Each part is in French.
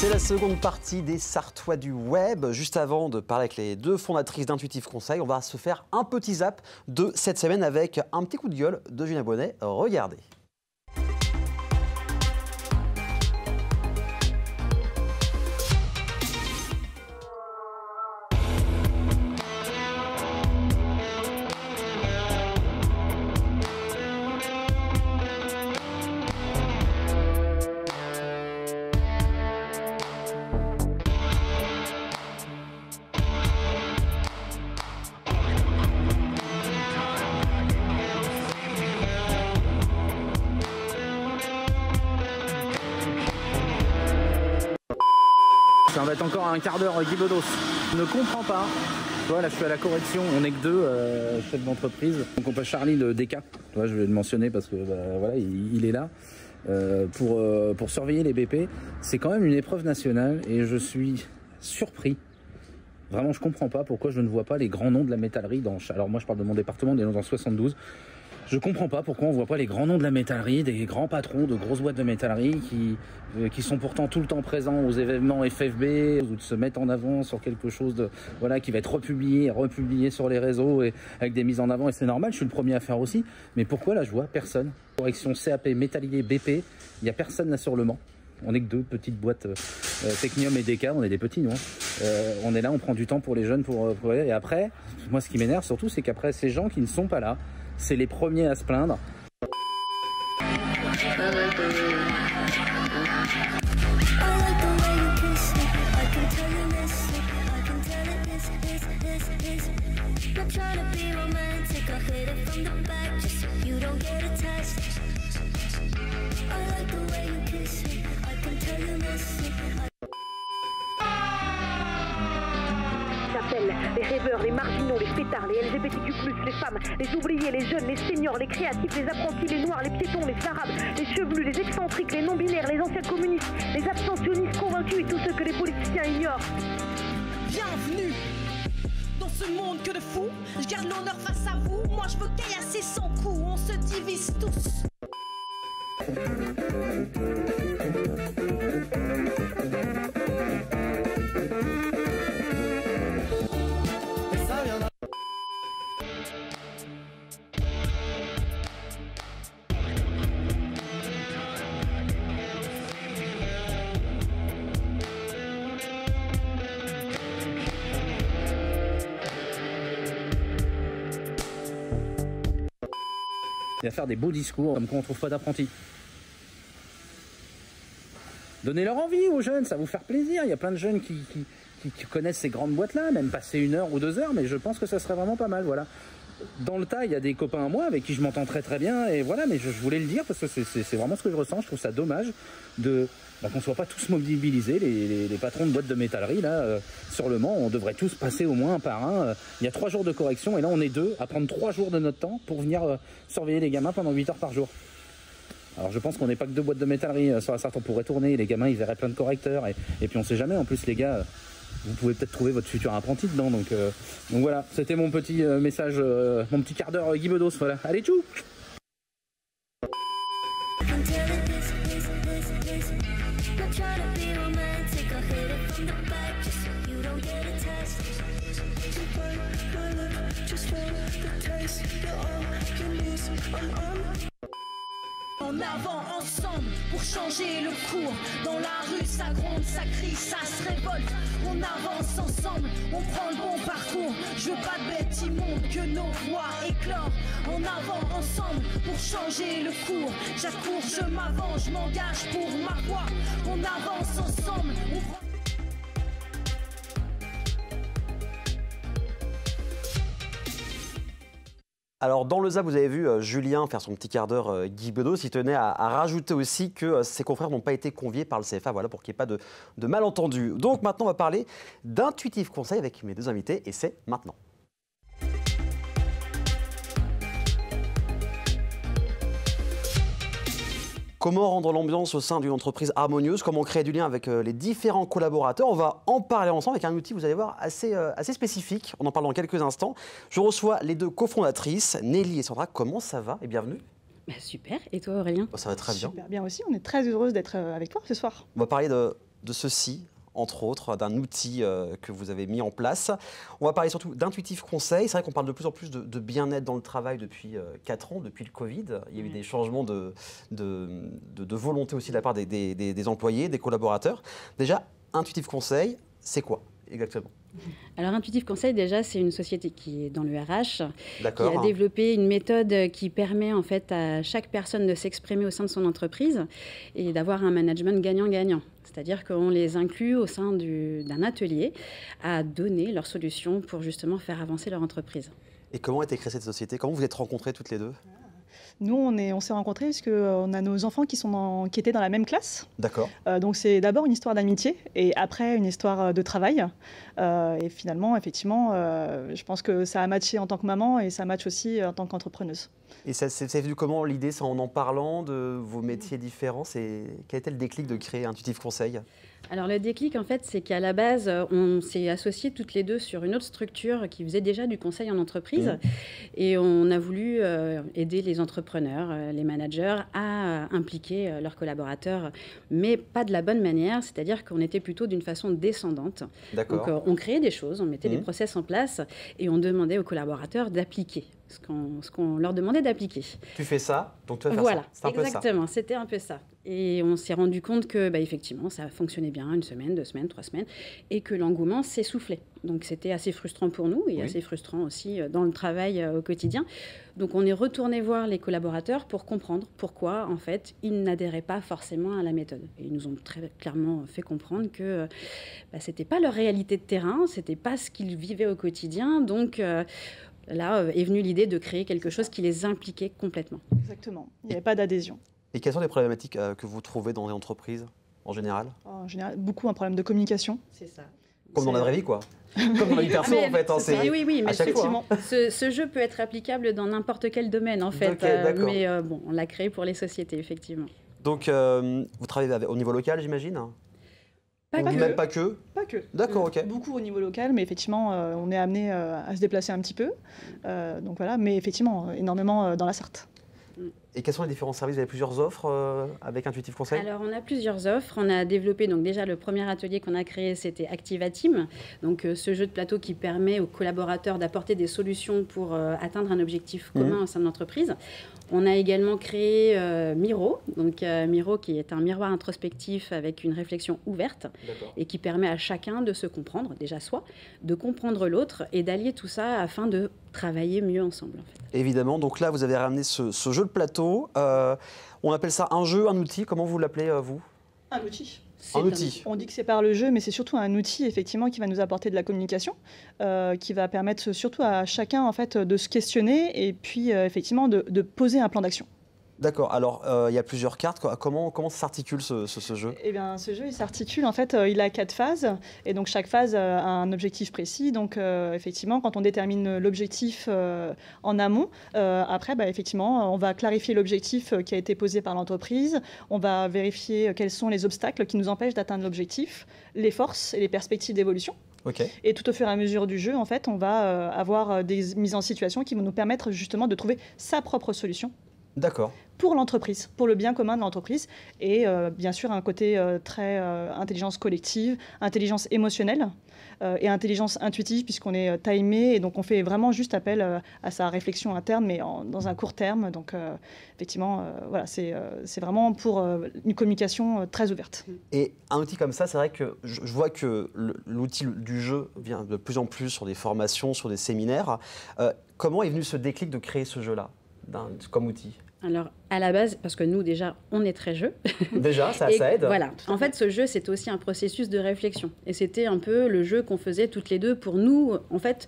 C'est la seconde partie des Sartois du Web. Juste avant de parler avec les deux fondatrices d'Intuitive Conseil, on va se faire un petit zap de cette semaine avec un petit coup de gueule de Julien Bonnet. Regardez. Ça va être encore un quart d'heure Guy Bedos. Je ne comprends pas. Tu vois, là je suis à la correction, on n'est que deux chefs d'entreprise. Donc on passe Charlie de DK. Tu vois, je vais le mentionner parce que voilà, il est là. Pour surveiller les BP. C'est quand même une épreuve nationale et je suis surpris. Vraiment, je comprends pas pourquoi je ne vois pas les grands noms de la métallerie dans. Alors moi je parle de mon département, on est dans 72. Je comprends pas pourquoi on voit pas les grands noms de la métallerie, des grands patrons de grosses boîtes de métallerie qui sont pourtant tout le temps présents aux événements FFB ou de se mettre en avant sur quelque chose de voilà qui va être republié sur les réseaux et avec des mises en avant et c'est normal, je suis le premier à faire aussi. Mais pourquoi là je vois personne? Correction CAP, métallier, BP, il y a personne là sur le Mans. On est que deux petites boîtes Technium et DK, on est des petits nous. On est là, on prend du temps pour les jeunes pour et après, moi ce qui m'énerve surtout c'est qu'après ces gens qui ne sont pas là, c'est les premiers à se plaindre. Les rêveurs, les marginaux, les fêtards, les LGBTQ+, les femmes, les ouvriers, les jeunes, les seniors, les créatifs, les apprentis, les noirs, les piétons, les arabes, les chevelus, les excentriques, les non-binaires, les anciens communistes, les abstentionnistes convaincus et tous ceux que les politiciens ignorent. Bienvenue dans ce monde que de fous. Je garde l'honneur face à vous. Moi je veux caillasser sans coup. On se divise tous. Il va faire des beaux discours comme quoi on trouve pas d'apprentis. Donnez leur envie aux jeunes, ça va vous faire plaisir. Il y a plein de jeunes qui connaissent ces grandes boîtes-là, même passer 1 heure ou 2 heures, mais je pense que ça serait vraiment pas mal. Voilà. Dans le tas, il y a des copains à moi avec qui je m'entends très très bien, et voilà, mais je voulais le dire parce que c'est vraiment ce que je ressens. Je trouve ça dommage qu'on ne soit pas tous mobilisés, les patrons de boîtes de métallerie, là, sur le Mans. On devrait tous passer au moins un par un. Il y a 3 jours de correction, et là on est 2 à prendre 3 jours de notre temps pour venir surveiller les gamins pendant 8 heures par jour. Alors je pense qu'on n'est pas que 2 boîtes de métallerie sur la Sarthe, on pourrait tourner, les gamins ils verraient plein de correcteurs, et puis on sait jamais, en plus les gars, vous pouvez peut-être trouver votre futur apprenti dedans, donc voilà, c'était mon petit message, mon petit quart d'heure Guy Bedos, voilà, allez tchou. En avant ensemble pour changer le cours. Dans la rue ça gronde, ça crie, ça se révolte. On avance ensemble, on prend le bon parcours. Je veux pas de bêtes immondes, que nos voix éclorent. En avant ensemble pour changer le cours. J'accours, je m'avance, je m'engage pour ma voix. On avance ensemble, on prend... Alors dans le ZAP, vous avez vu Julien faire son petit quart d'heure Guy Bedos. Il tenait à rajouter aussi que ses confrères n'ont pas été conviés par le CFA, voilà, pour qu'il n'y ait pas de malentendus. Donc maintenant, on va parler d'Intuitive Conseil avec mes deux invités, et c'est maintenant. Comment rendre l'ambiance au sein d'une entreprise harmonieuse? Comment créer du lien avec les différents collaborateurs? On va en parler ensemble avec un outil, vous allez voir, assez spécifique. On en parle dans quelques instants. Je reçois les deux cofondatrices, Nelly et Sandra. Comment ça va et bienvenue? Super. Et toi, Aurélien? Ça va très bien. Super bien aussi. On est très heureuse d'être avec toi ce soir. On va parler de de ceci, entre autres, d'un outil que vous avez mis en place. On va parler surtout d'intuitif conseil. C'est vrai qu'on parle de plus en plus de bien-être dans le travail depuis 4 ans, depuis le Covid. Il y a eu des changements de volonté aussi de la part des employés, des collaborateurs. Déjà, intuitif conseil, c'est quoi exactement ? Alors, Intuitif Conseil, déjà, c'est une société qui est dans le RH, qui D'accord. a développé une méthode qui permet en fait à chaque personne de s'exprimer au sein de son entreprise et d'avoir un management gagnant-gagnant. C'est-à-dire qu'on les inclut au sein d'un atelier à donner leurs solutions pour justement faire avancer leur entreprise. Et comment a été créée cette société ? Comment vous êtes rencontrés toutes les deux ? Nous, on s'est rencontrés parce qu'on a nos enfants qui étaient dans la même classe. D'accord. Donc c'est d'abord une histoire d'amitié et après une histoire de travail. Et finalement, effectivement, je pense que ça a matché en tant que maman et ça match aussi en tant qu'entrepreneuse. Et ça c'est venu comment l'idée, c'est en parlant de vos métiers différents? Quel était le déclic de créer Intutif Conseil? Alors le déclic, en fait, c'est qu'à la base, on s'est associés toutes les deux sur une autre structure qui faisait déjà du conseil en entreprise. Et on a voulu aider les entrepreneurs, les managers à impliquer leurs collaborateurs, mais pas de la bonne manière, c'est-à-dire qu'on était plutôt d'une façon descendante. D'accord. Donc on créait des choses, on mettait des process en place et on demandait aux collaborateurs d'appliquer ce qu'on leur demandait d'appliquer. Tu fais ça, donc tu vas faire Voilà, ça. C'est un peu ça. exactement, c'était un peu ça. Et on s'est rendu compte que, effectivement, ça fonctionnait bien 1 semaine, 2 semaines, 3 semaines, et que l'engouement s'essoufflait. Donc c'était assez frustrant pour nous et assez frustrant aussi dans le travail au quotidien. Donc on est retourné voir les collaborateurs pour comprendre pourquoi, en fait, ils n'adhéraient pas forcément à la méthode. Et ils nous ont très clairement fait comprendre que c'était pas leur réalité de terrain, c'était pas ce qu'ils vivaient au quotidien. Donc là est venue l'idée de créer quelque chose qui les impliquait complètement. Exactement, il n'y avait pas d'adhésion. Et quelles sont les problématiques que vous trouvez dans les entreprises en général? En général, beaucoup un problème de communication. C'est ça. Comme dans la vraie vie, quoi. Comme dans la vie perso, en fait. Oui, mais à chaque fois. ce jeu peut être applicable dans n'importe quel domaine, en fait. Ok, d'accord. Mais on l'a créé pour les sociétés, effectivement. Donc, vous travaillez au niveau local, j'imagine? Pas que. Même pas que? Pas que. D'accord, ok. Beaucoup au niveau local, mais effectivement, on est amené à se déplacer un petit peu. Donc voilà, mais effectivement, énormément dans la Sarthe. Et quels sont les différents services? Vous avez plusieurs offres avec Intutif Conseil? Alors, on a plusieurs offres. On a développé, donc déjà, le premier atelier qu'on a créé, c'était Activa Team. Donc, ce jeu de plateau qui permet aux collaborateurs d'apporter des solutions pour atteindre un objectif commun au sein de l'entreprise. On a également créé Miro, donc Miro qui est un miroir introspectif avec une réflexion ouverte et qui permet à chacun de se comprendre, déjà soi, de comprendre l'autre et d'allier tout ça afin de travailler mieux ensemble. En fait. Évidemment, donc là vous avez ramené ce jeu de plateau. On appelle ça un jeu, un outil, comment vous l'appelez vous? Un outil. Un outil. On dit que c'est par le jeu, mais c'est surtout un outil effectivement qui va nous apporter de la communication, qui va permettre surtout à chacun en fait de se questionner et puis effectivement de poser un plan d'action. D'accord, alors il y a plusieurs cartes. Comment s'articule ce jeu? Eh bien, ce jeu, il s'articule, en fait, il a 4 phases, et donc chaque phase a un objectif précis. Donc, effectivement, quand on détermine l'objectif en amont, après, effectivement, on va clarifier l'objectif qui a été posé par l'entreprise, on va vérifier quels sont les obstacles qui nous empêchent d'atteindre l'objectif, les forces et les perspectives d'évolution. Okay. Et tout au fur et à mesure du jeu, en fait, on va avoir des mises en situation qui vont nous permettre justement de trouver sa propre solution. D'accord. Pour l'entreprise, pour le bien commun de l'entreprise. Et bien sûr, un côté très intelligence collective, intelligence émotionnelle et intelligence intuitive, puisqu'on est timé. Et donc, on fait vraiment juste appel à sa réflexion interne, mais dans un court terme. Donc, effectivement, voilà, c'est vraiment pour une communication très ouverte. Et un outil comme ça, c'est vrai que je vois que l'outil du jeu vient de plus en plus sur des formations, sur des séminaires. Comment est venu ce déclic de créer ce jeu-là comme outil? Alors, à la base, parce que nous, déjà, on est très jeu. Déjà, ça aide. Voilà. En fait, ce jeu, c'était aussi un processus de réflexion. Et c'était un peu le jeu qu'on faisait toutes les deux pour nous, en fait,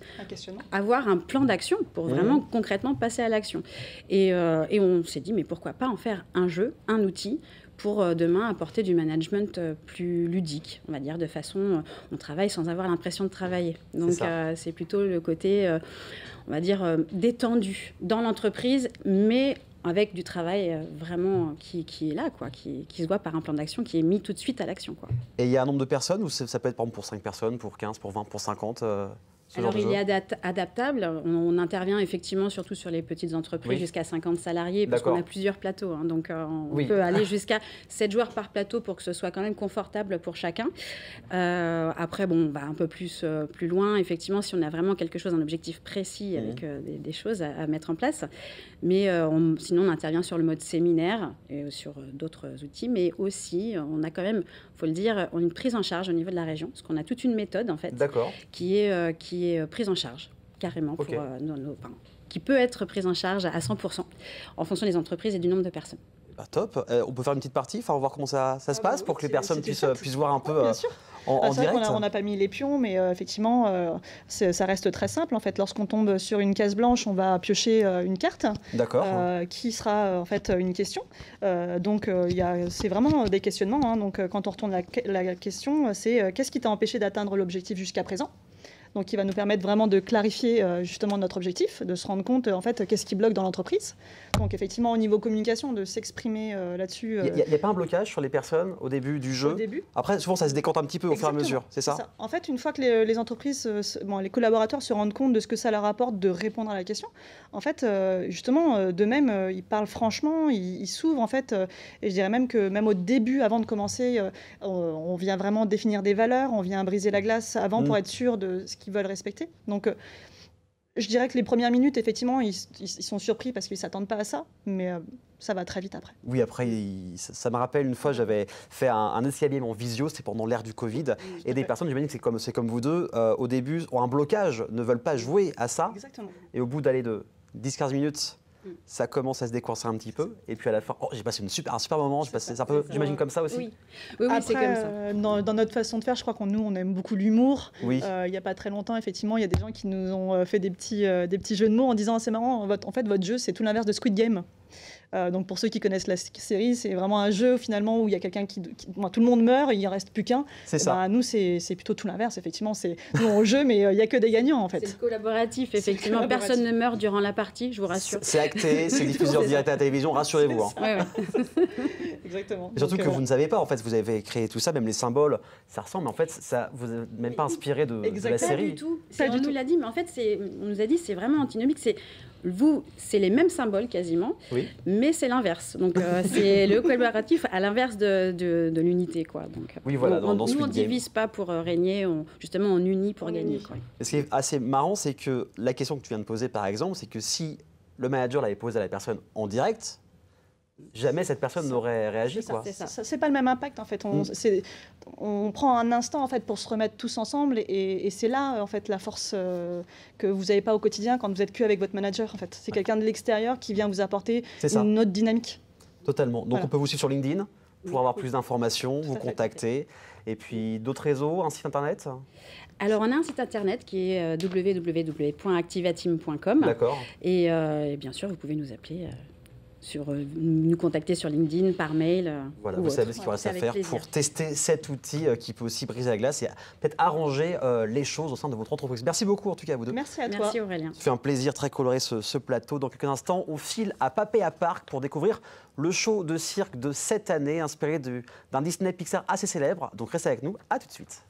avoir un plan d'action pour vraiment concrètement passer à l'action. Et on s'est dit, mais pourquoi pas en faire un jeu, un outil pour demain apporter du management plus ludique, on va dire, de façon, on travaille sans avoir l'impression de travailler. Donc, c'est plutôt le côté, on va dire, détendu dans l'entreprise, mais avec du travail vraiment qui est là, quoi, qui se voit par un plan d'action qui est mis tout de suite à l'action, quoi. Et il y a un nombre de personnes, ou ça peut être par exemple pour 5 personnes, pour 15, pour 20, pour 50 Alors, il est adaptable. On intervient effectivement surtout sur les petites entreprises jusqu'à 50 salariés, parce qu'on a plusieurs plateaux. Hein, donc, on peut aller jusqu'à 7 joueurs par plateau pour que ce soit quand même confortable pour chacun. Après, bon, on va un peu plus loin, effectivement, si on a vraiment quelque chose, un objectif précis avec des choses à mettre en place. Mais sinon, on intervient sur le mode séminaire et sur d'autres outils. Mais aussi, on a quand même, il faut le dire, une prise en charge au niveau de la région, parce qu'on a toute une méthode, en fait, qui est prise en charge, carrément, pour qui peut être prise en charge à 100% en fonction des entreprises et du nombre de personnes. Bah, top. On peut faire une petite partie, on va voir comment ça se passe pour que les personnes puissent voir un peu en direct. On n'a pas mis les pions, mais effectivement, ça reste très simple. En fait, lorsqu'on tombe sur une case blanche, on va piocher une carte qui sera en fait une question. Donc, c'est vraiment des questionnements. Hein. Donc, quand on retourne la question, c'est qu'est-ce qui t'a empêché d'atteindre l'objectif jusqu'à présent ? Donc, qui va nous permettre vraiment de clarifier justement notre objectif, de se rendre compte en fait qu'est-ce qui bloque dans l'entreprise. Donc, effectivement, au niveau communication, de s'exprimer là-dessus. Il n'y a pas un blocage sur les personnes au début du jeu? Après, souvent, ça se décante un petit peu au fur et à mesure, c'est ça? En fait, une fois que les entreprises, les collaborateurs se rendent compte de ce que ça leur apporte de répondre à la question, en fait, justement, d'eux-mêmes, ils parlent franchement, ils s'ouvrent, en fait. Et je dirais même que même au début, avant de commencer, on vient vraiment définir des valeurs, on vient briser la glace avant pour être sûr de ce qu'ils veulent respecter. Donc, je dirais que les premières minutes, effectivement, ils sont surpris parce qu'ils ne s'attendent pas à ça, mais ça va très vite après. Oui, après, ça me rappelle une fois, j'avais fait un escalier en visio, c'était pendant l'ère du Covid, et des personnes, j'imagine que c'est comme vous deux, au début, ont un blocage, ne veulent pas jouer à ça, et au bout d'aller de 10-15 minutes, ça commence à se décoincer un petit peu, et puis à la fin, j'ai passé un super moment, c'est un peu, j'imagine, comme ça aussi. Oui, après, c'est comme ça. Dans notre façon de faire, je crois qu'on on aime beaucoup l'humour. Oui. Il n'y a pas très longtemps, effectivement, il y a des gens qui nous ont fait des petits jeux de mots en disant c'est marrant, en fait, votre jeu, c'est tout l'inverse de Squid Game. Donc pour ceux qui connaissent la série, c'est vraiment un jeu finalement où il y a quelqu'un tout le monde meurt, et il en reste plus qu'un. C'est ça. Nous, c'est plutôt tout l'inverse. Effectivement, nous on joue, mais il n'y a que des gagnants en fait. C'est collaboratif, effectivement. Personne ne meurt durant la partie, je vous rassure. C'est acté, c'est diffusé en direct à la télévision, rassurez-vous. Hein. Ouais. Exactement. Et surtout que vous ne savez pas, en fait, vous avez créé tout ça, même les symboles, ça ressemble, mais en fait, ça vous n'êtes même pas inspiré de la série. Pas du tout. On nous l'a dit, mais en fait, on nous a dit c'est vraiment antinomique. C'est les mêmes symboles quasiment, mais c'est l'inverse. Donc c'est le collaboratif à l'inverse de l'unité, quoi. Donc, oui, voilà. Nous, on ne divise pas pour régner, justement on unit pour gagner. Quoi. Ce qui est assez marrant, c'est que la question que tu viens de poser, par exemple, c'est que si le manager l'avait posée à la personne en direct, jamais cette personne n'aurait réagi. C'est pas le même impact en fait. On prend un instant en fait pour se remettre tous ensemble et c'est là en fait la force que vous n'avez pas au quotidien quand vous êtes qu'avec votre manager en fait. C'est quelqu'un de l'extérieur qui vient vous apporter une autre dynamique. Totalement. Donc on peut vous suivre sur LinkedIn pour avoir plus d'informations, vous contacter. Et puis d'autres réseaux, un site internet? Alors, on a un site internet qui est www.activateam.com. D'accord. Et bien sûr, vous pouvez nous appeler, nous contacter sur LinkedIn, par mail. Voilà, vous savez ce qu'il reste à faire pour tester cet outil qui peut aussi briser la glace et peut-être arranger les choses au sein de votre entreprise. Merci beaucoup en tout cas à vous deux. Merci à toi. Merci Aurélien. Ça fait un plaisir très coloré ce plateau. Dans quelques instants, on file à Papaya Park pour découvrir le show de cirque de cette année inspiré d'un Disney Pixar assez célèbre. Donc restez avec nous, à tout de suite.